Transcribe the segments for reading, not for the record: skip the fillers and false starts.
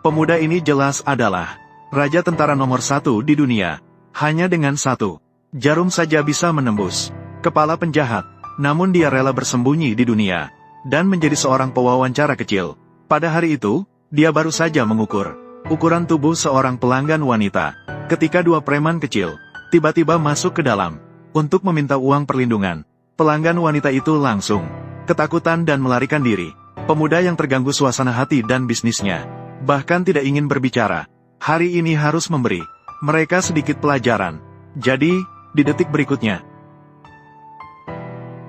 Pemuda ini jelas adalah raja tentara nomor 1 di dunia. Hanya dengan 1 jarum saja bisa menembus kepala penjahat. Namun dia rela bersembunyi di dunia dan menjadi seorang pewawancara kecil. Pada hari itu, dia baru saja mengukur ukuran tubuh seorang pelanggan wanita. Ketika 2 preman kecil tiba-tiba masuk ke dalam untuk meminta uang perlindungan, pelanggan wanita itu langsung ketakutan dan melarikan diri. Pemuda yang terganggu suasana hati dan bisnisnya bahkan tidak ingin berbicara. Hari ini harus memberi mereka sedikit pelajaran. Jadi, di detik berikutnya,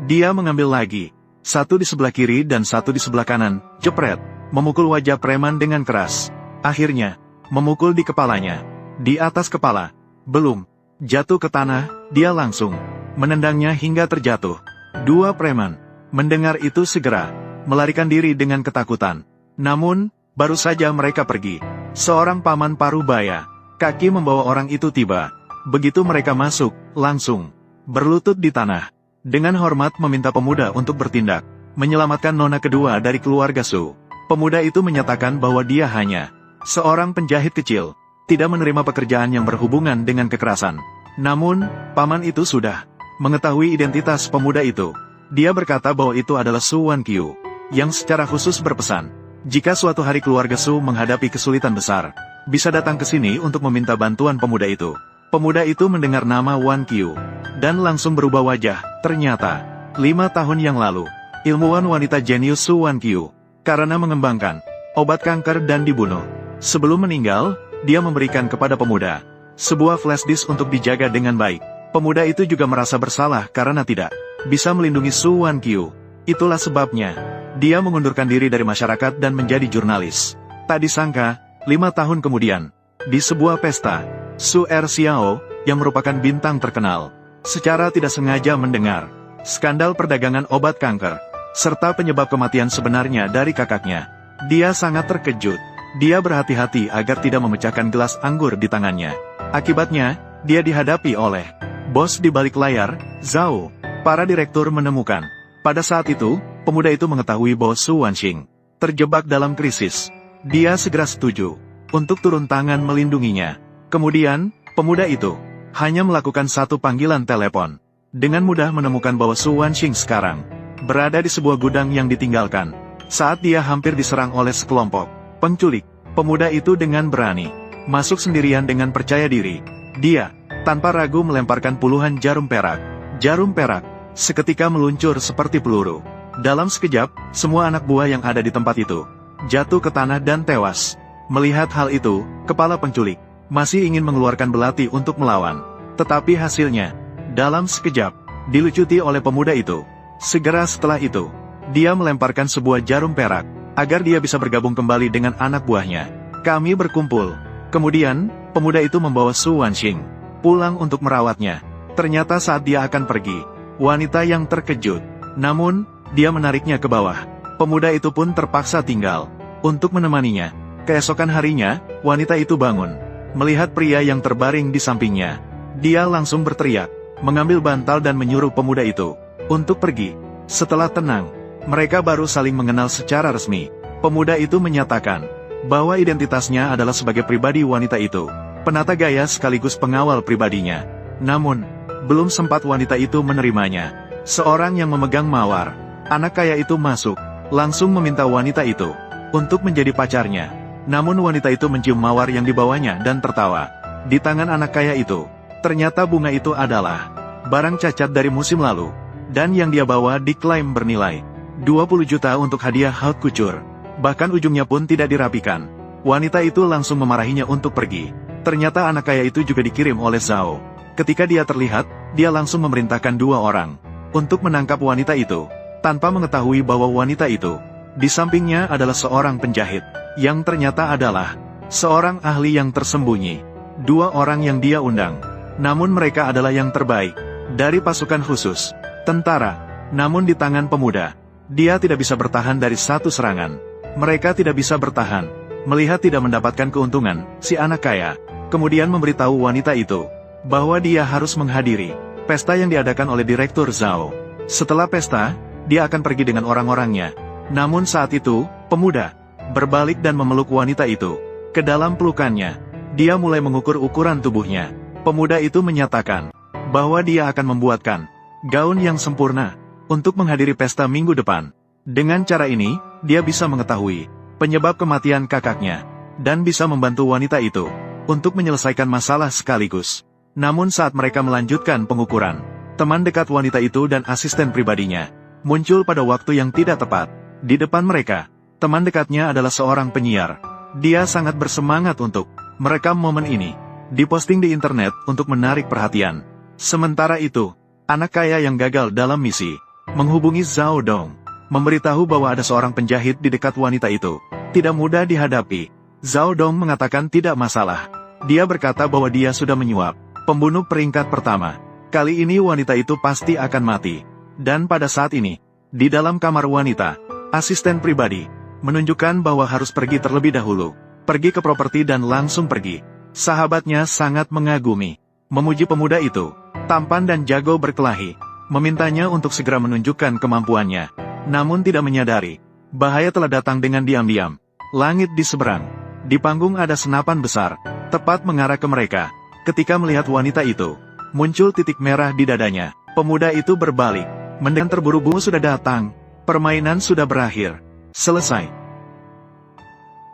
dia mengambil lagi 1 di sebelah kiri dan 1 di sebelah kanan, jepret, memukul wajah preman dengan keras. Akhirnya, memukul di kepalanya. Di atas kepala, belum jatuh ke tanah, dia langsung menendangnya hingga terjatuh. 2 preman mendengar itu segera melarikan diri dengan ketakutan. Namun, baru saja mereka pergi, seorang paman parubaya kaki membawa orang itu tiba. Begitu mereka masuk, langsung berlutut di tanah. Dengan hormat meminta pemuda untuk bertindak, menyelamatkan nona kedua dari keluarga Su. Pemuda itu menyatakan bahwa dia hanya seorang penjahit kecil, tidak menerima pekerjaan yang berhubungan dengan kekerasan. Namun, paman itu sudah mengetahui identitas pemuda itu. Dia berkata bahwa itu adalah Su Wankyu, yang secara khusus berpesan, jika suatu hari keluarga Su menghadapi kesulitan besar, bisa datang ke sini untuk meminta bantuan pemuda itu. Pemuda itu mendengar nama Wankyu dan langsung berubah wajah. Ternyata, 5 tahun yang lalu, ilmuwan wanita jenius Su Wankyu, karena mengembangkan obat kanker dan dibunuh. Sebelum meninggal, dia memberikan kepada pemuda sebuah flash disk untuk dijaga dengan baik. Pemuda itu juga merasa bersalah karena tidak bisa melindungi Su Wankyu. Itulah sebabnya, dia mengundurkan diri dari masyarakat dan menjadi jurnalis. Tak disangka, 5 tahun kemudian, di sebuah pesta, Su Erxiao, yang merupakan bintang terkenal, secara tidak sengaja mendengar skandal perdagangan obat kanker, serta penyebab kematian sebenarnya dari kakaknya. Dia sangat terkejut. Dia berhati-hati agar tidak memecahkan gelas anggur di tangannya. Akibatnya, dia dihadapi oleh bos di balik layar, Zhao. Para direktur menemukan. Pada saat itu, pemuda itu mengetahui bahwa Su Wanxing terjebak dalam krisis. Dia segera setuju untuk turun tangan melindunginya. Kemudian, pemuda itu hanya melakukan 1 panggilan telepon. Dengan mudah menemukan bahwa Su Wanxing sekarang berada di sebuah gudang yang ditinggalkan. Saat dia hampir diserang oleh sekelompok penculik, pemuda itu dengan berani masuk sendirian dengan percaya diri. Dia tanpa ragu melemparkan puluhan jarum perak. Jarum perak seketika meluncur seperti peluru. Dalam sekejap, semua anak buah yang ada di tempat itu jatuh ke tanah dan tewas. Melihat hal itu, kepala penculik masih ingin mengeluarkan belati untuk melawan. Tetapi hasilnya, dalam sekejap, dilucuti oleh pemuda itu. Segera setelah itu, dia melemparkan sebuah jarum perak, agar dia bisa bergabung kembali dengan anak buahnya. Kami berkumpul. Kemudian, pemuda itu membawa Su Wanxing pulang untuk merawatnya. Ternyata saat dia akan pergi, wanita yang terkejut. Namun, dia menariknya ke bawah. Pemuda itu pun terpaksa tinggal untuk menemaninya. Keesokan harinya, wanita itu bangun melihat pria yang terbaring di sampingnya. Dia langsung berteriak, mengambil bantal dan menyuruh pemuda itu untuk pergi. Setelah tenang, mereka baru saling mengenal secara resmi. Pemuda itu menyatakan bahwa identitasnya adalah sebagai pribadi wanita itu, penata gaya sekaligus pengawal pribadinya. Namun, belum sempat wanita itu menerimanya, seorang yang memegang mawar, anak kaya itu masuk, langsung meminta wanita itu untuk menjadi pacarnya. Namun wanita itu mencium mawar yang dibawanya dan tertawa. Di tangan anak kaya itu, ternyata bunga itu adalah barang cacat dari musim lalu, dan yang dia bawa diklaim bernilai 20 juta untuk hadiah haute couture. Bahkan ujungnya pun tidak dirapikan. Wanita itu langsung memarahinya untuk pergi. Ternyata anak kaya itu juga dikirim oleh Zhao. Ketika dia terlihat, dia langsung memerintahkan 2 orang untuk menangkap wanita itu, tanpa mengetahui bahwa wanita itu di sampingnya adalah seorang penjahit, yang ternyata adalah seorang ahli yang tersembunyi. 2 orang yang dia undang, namun mereka adalah yang terbaik dari pasukan khusus tentara. Namun di tangan pemuda, dia tidak bisa bertahan dari 1 serangan. Mereka tidak bisa bertahan. Melihat tidak mendapatkan keuntungan, si anak kaya kemudian memberitahu wanita itu bahwa dia harus menghadiri pesta yang diadakan oleh Direktur Zhao. Setelah pesta, dia akan pergi dengan orang-orangnya. Namun saat itu, pemuda berbalik dan memeluk wanita itu. ke dalam pelukannya. Dia mulai mengukur ukuran tubuhnya. Pemuda itu menyatakan bahwa dia akan membuatkan gaun yang sempurna untuk menghadiri pesta minggu depan. Dengan cara ini, dia bisa mengetahui penyebab kematian kakaknya dan bisa membantu wanita itu untuk menyelesaikan masalah sekaligus. Namun saat mereka melanjutkan pengukuran, teman dekat wanita itu dan asisten pribadinya muncul pada waktu yang tidak tepat. Di depan mereka, teman dekatnya adalah seorang penyiar. Dia sangat bersemangat untuk merekam momen ini, diposting di internet untuk menarik perhatian. Sementara itu, anak kaya yang gagal dalam misi menghubungi Zhao Dong, memberitahu bahwa ada seorang penjahit di dekat wanita itu. Tidak mudah dihadapi. Zhao Dong mengatakan tidak masalah. Dia berkata bahwa dia sudah menyuap pembunuh peringkat pertama. Kali ini wanita itu pasti akan mati. Dan pada saat ini, di dalam kamar wanita, asisten pribadi menunjukkan bahwa harus pergi terlebih dahulu. Pergi ke properti dan langsung pergi. Sahabatnya sangat mengagumi, memuji pemuda itu. Tampan dan jago berkelahi, memintanya untuk segera menunjukkan kemampuannya. Namun tidak menyadari, bahaya telah datang dengan diam-diam. Langit di seberang, di panggung ada senapan besar, tepat mengarah ke mereka. Ketika melihat wanita itu, muncul titik merah di dadanya. Pemuda itu berbalik, mendengar terburu-buru sudah datang. Permainan sudah berakhir. Selesai.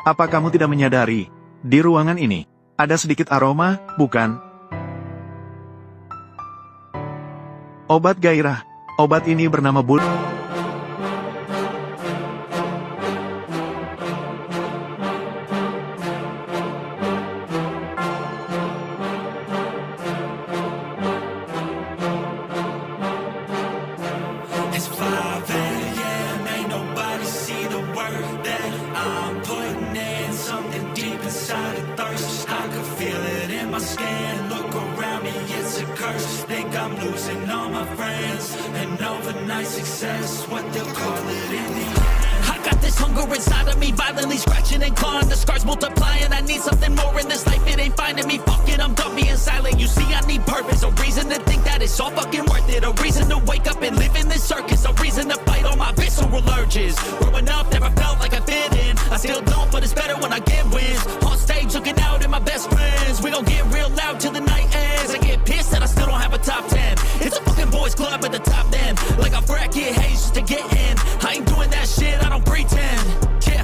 Apa kamu tidak menyadari, di ruangan ini, ada sedikit aroma, bukan? Obat gairah. Obat ini bernama bul. It's 5 a.m. Ain't nobody see the work that I'm putting in. Something deep inside a thirst. I can feel it in my skin. Look around me, it's a curse. Think I'm losing all my friends. And overnight success, what they'll call it in the end. I got this hunger inside of me, violently scratching and clawing. The scars multiplying. I need something more in this life. It ain't finding me. Fuck it, I'm done being silent. You see, I need purpose. A reason to think that it's all fucking worth it. A reason to wake up and live in this circus. A reason to fight all my visceral urges. Growing up, never felt like I fit in. I still don't, but it's better when I get wins. On stage, looking out at my best friends. We gon' get real loud till the night ends. I get pissed that I still don't have a top 10. It's a fucking boys club at the top then. Like I bracket haze just to get in. I ain't doing that shit, I don't pretend. Yeah,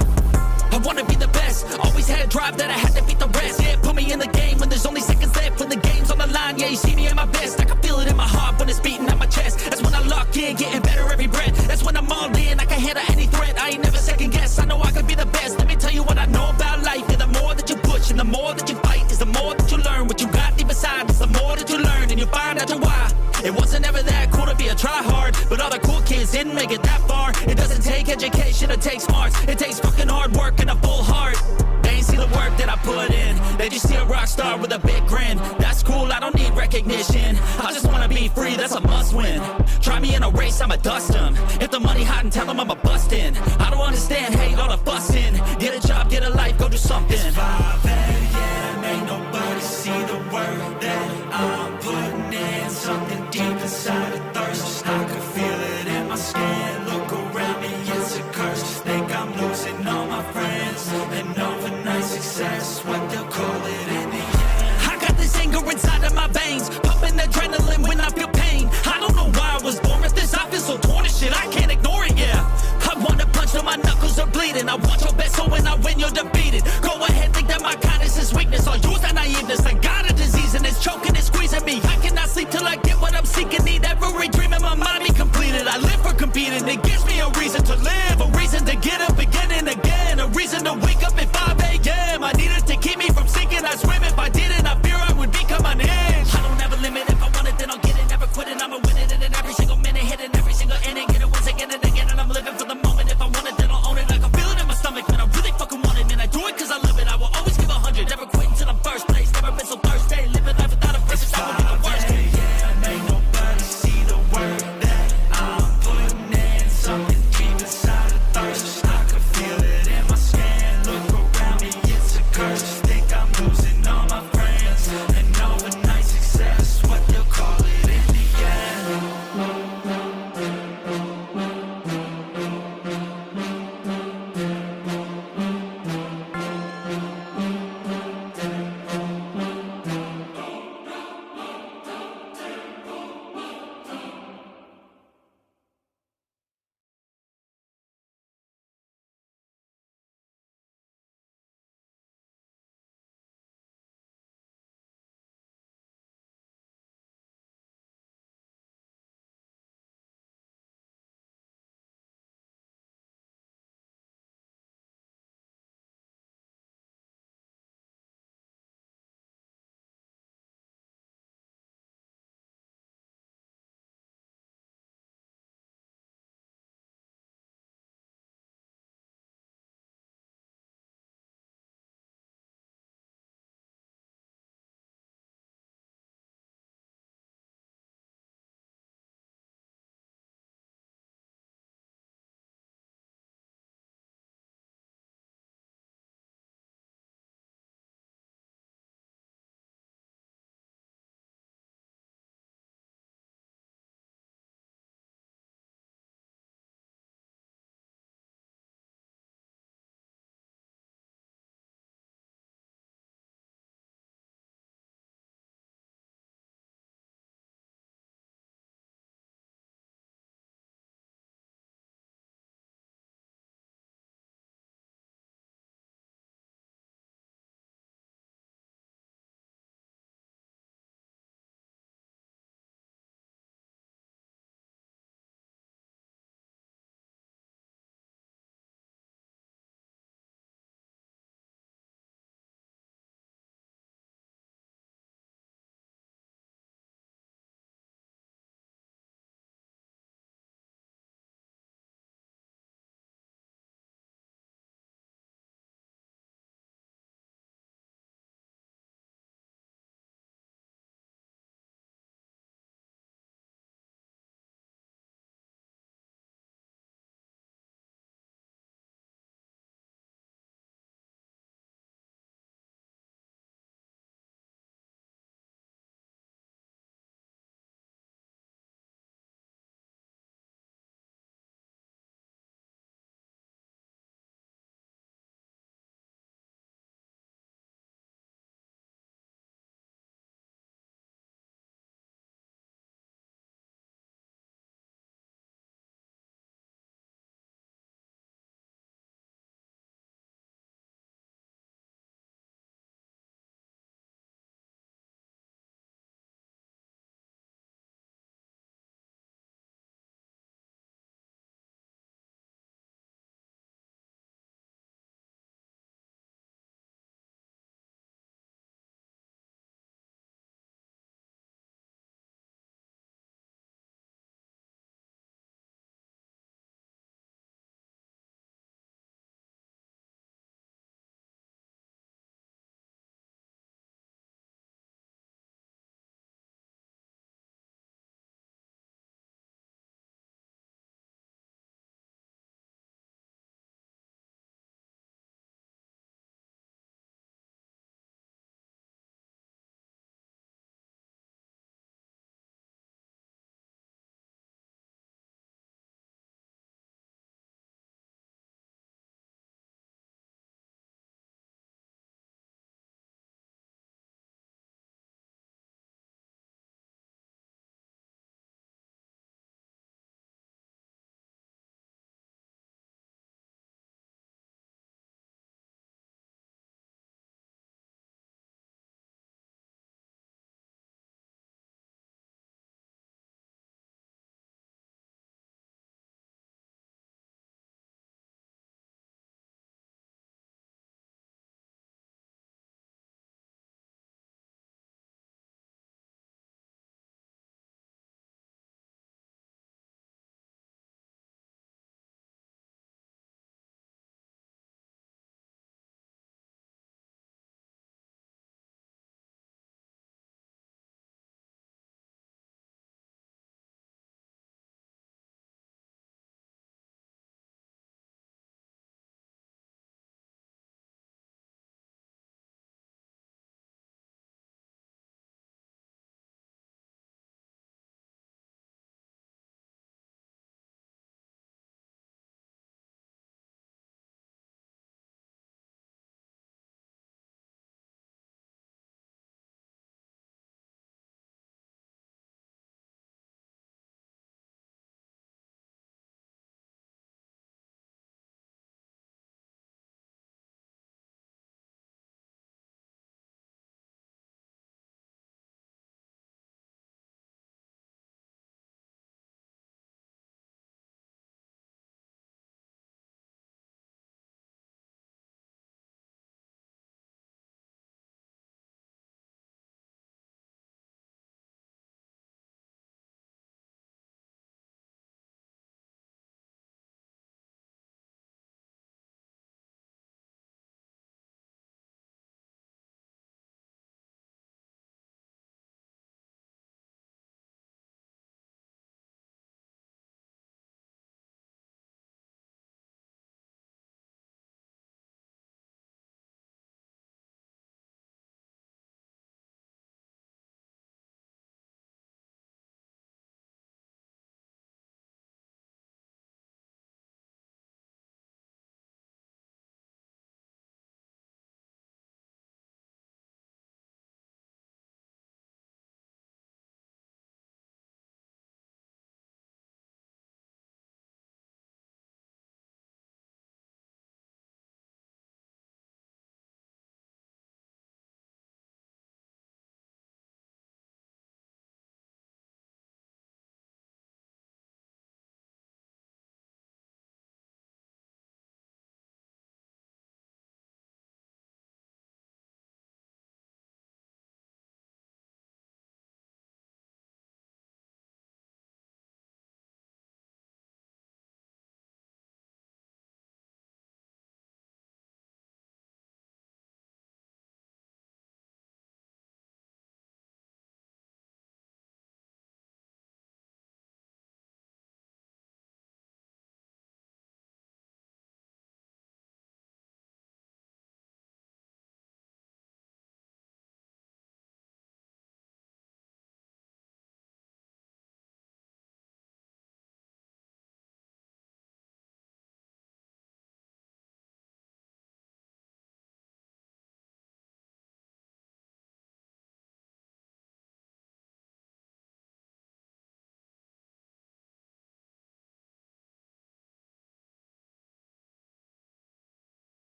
I wanna be the best. Always had a drive that I had to beat the rest. Yeah, put me in the game when there's only seconds left. When the game's on the line, yeah, you see me at my best. I can feel it in my heart when it's beating at my chest. That's when I lock in, getting better every breath. That's when I'm all in, I can handle any threat. I ain't never second guess, I know I could be the best. Let me tell you what I know about life. Yeah, the more that you push and the more that you fight is the more that you learn. What you got deep inside is the more that you learn. And you find out why. It wasn't ever that cool to be a tryhard, but all the cool kids didn't make it that far. It doesn't take education, it takes smarts. It takes fucking hard work and a full heart. They ain't see the work that I put in. They just see a rock star with a big grin. That's cool, I don't need recognition. I just wanna be free, that's a must win. Try me in a race, I'ma dust them. If the money hot and tell them I'm a bust in. I don't understand, hate all the fussing. Get a job, get a life, go do something. It's 5 a.m. Ain't nobody see the work that I'm putting in. Something deep inside a thirst. I can feel it in my skin. Look around me, it's a curse. Think I'm losing all my friends. And overnight success, what they'll call